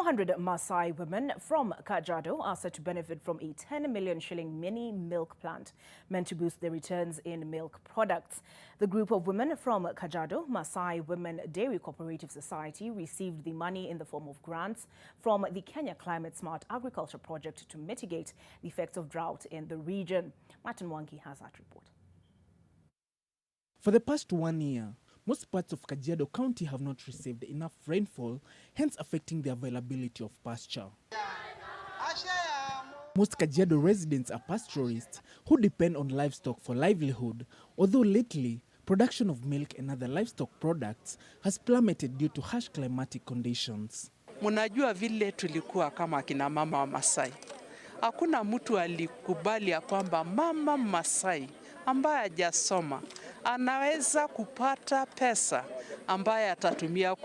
400 Maasai women from Kajiado are set to benefit from a 10 million shilling mini milk plant meant to boost their returns in milk products. The group of women from Kajiado, Maasai Women Dairy Cooperative Society, received the money in the form of grants from the Kenya Climate Smart Agriculture Project to mitigate the effects of drought in the region. Martin Wangi has that report. For the past 1 year, most parts of Kajiado County have not received enough rainfall, hence affecting the availability of pasture. Most Kajiado residents are pastoralists who depend on livestock for livelihood, although lately, production of milk and other livestock products has plummeted due to harsh climatic conditions. Munajua vile tulikuwa kama akina mama wa Masai. Hakuna mtu alikubali ya kwamba mama Masai ambaye hajasoma anaweza kupata pesa ambaye atatumia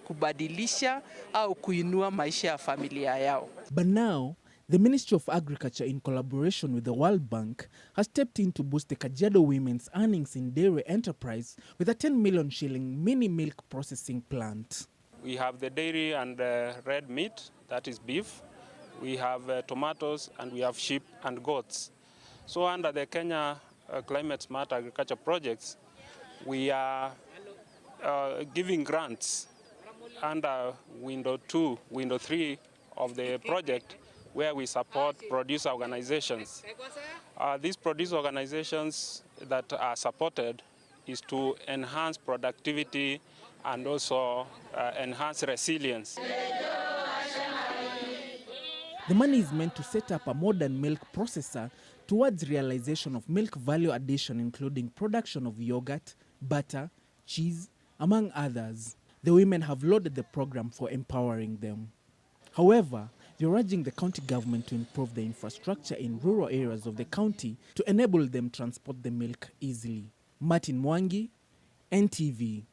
kubadilisha au kuinua maisha ya familia yao. But now, the Ministry of Agriculture, in collaboration with the World Bank, has stepped in to boost the Kajiado women's earnings in dairy enterprise with a 10 million shilling mini milk processing plant. We have the dairy and red meat, that is beef. We have tomatoes, and we have sheep and goats. So under the Kenya Climate Smart Agriculture Projects, we are giving grants under window 2, window 3 of the project, where we support producer organizations. These producer organizations that are supported is to enhance productivity and also enhance resilience. The money is meant to set up a modern milk processor towards realization of milk value addition, including production of yogurt, butter, cheese, among others. The women have lauded the program for empowering them. However, they're urging the county government to improve the infrastructure in rural areas of the county to enable them transport the milk easily. Martin Mwangi, NTV.